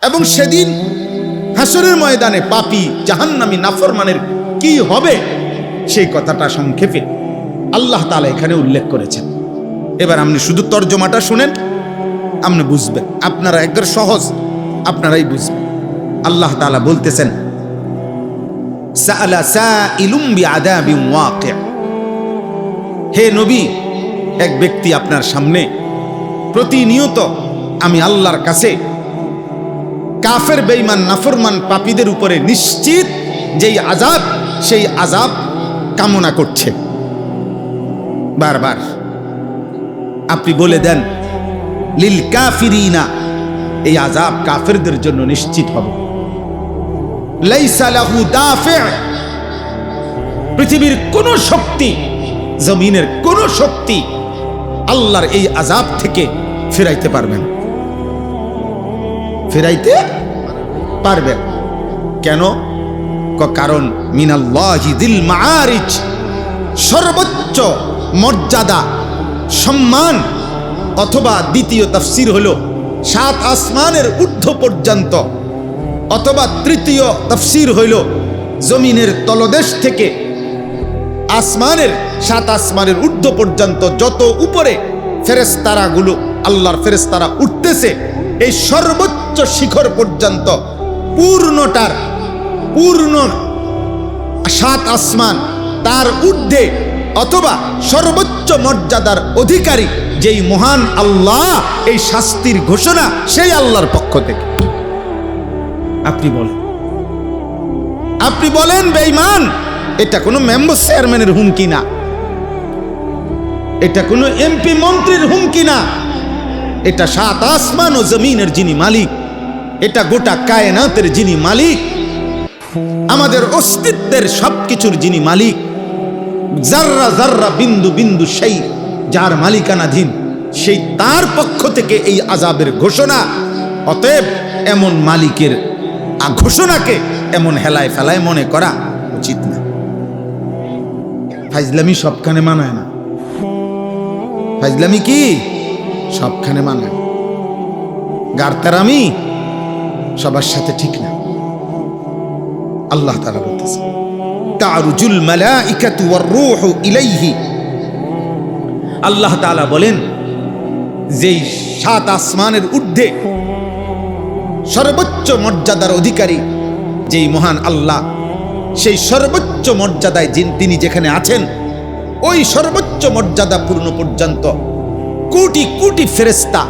এবং সেদিন হাসরের ময়দানে পাপী জাহান্নামী নাফরমানের কি হবে সেই কথাটা সংক্ষেপে আল্লাহ তাআলা এখানে উল্লেখ করেছেন। এবার আপনি শুধু তর্জমাটা শুনেন, আপনি বুঝবেন। আপনারা একদম সহজ, আপনারাই বুঝবেন। আল্লাহ তাআলা বলতেছেন, সাআলা সাইলুম বিআযাবিন ওয়াকি'। হে নবী, এক ব্যক্তি আপনার সামনে প্রতিনিয়ত আমি আল্লাহর কাছে কাফের বেঈমান নাফরমান পাপীদের উপরে নিশ্চিত যেই আযাব, সেই আযাব কামনা করছে বারবার। আপনি বলে দেন লিল কাফিরিনা, এই আযাব কাফেরদের জন্য নিশ্চিত হবে। লাইসা লাহু দাফি', পৃথিবীর কোন শক্তি, জমিনের কোন শক্তি আল্লাহর এই আযাব থেকে ফিরাইতে পারবেন, ফিরাইতে পারবেন। কেন? কারণ মিনাল্লাহি যিল মাআরিজ, সর্বোচ্চ মর্যাদা সম্মান, অথবা দ্বিতীয় তাফসীর হলো 7 আসমানের ঊর্ধ্ব পর্যন্ত, অথবা তৃতীয় তাফসীর হইল জমিনের তলদেশ থেকে আসমানের 7 আসমানের ঊর্ধ্ব পর্যন্ত যত উপরে ফেরেশতারাগুলো, আল্লাহর ফেরেশতারা উঠতেছে, এই সর্বোচ্চ শিখর পর্যন্ত পূর্ণটার পূর্ণ 7 আসমান, তার ঊর্ধ্বে অথবা সর্বোচ্চ মর্যাদার অধিকারী যেই মহান আল্লাহ, এই শাস্তির ঘোষণা সেই আল্লাহর পক্ষ থেকে। আপনি বলেন বেঈমান, এটা কোনো মেম্বার চেয়ারম্যানের হুমকি না, এটা কোনো এমপি মন্ত্রীর হুমকি না, এটা 7 আসমান ও জমিনের যিনি মালিক, এটা গোটা কায়নাতের যিনি মালিক, আমাদের অস্তিত্বের সবকিছুর যিনি মালিক, জাররা জাররা বিন্দু বিন্দু সেই যার মালিকানাধীন, সেই তার পক্ষ থেকে এই আযাবের ঘোষণা। অতএব এমন মালিকের ঘোষণাকে এমন হেলায় ফেলায় মনে করা উচিত না। ফাইজলামি সবখানে মানায় না, ফাইজলামি কি সবখানে মানায়, গারতারামি সবার সাথে ঠিক না। আল্লাহ তাআলা বলতেছেন, তারুজুল মালাইকাতু ওয়ার রূহু ইলাইহি। আল্লাহ তাআলা বলেন, যেই 7 আসমানের ঊর্ধ্বে সর্বোচ্চ মর্যাদার অধিকারী যেই মহান আল্লাহ, সেই সর্বোচ্চ মর্যাদায় তিনি যেখানে আছেন, ওই সর্বোচ্চ মর্যাদা পূর্ণ পর্যন্ত কোটি কোটি ফেরেশতা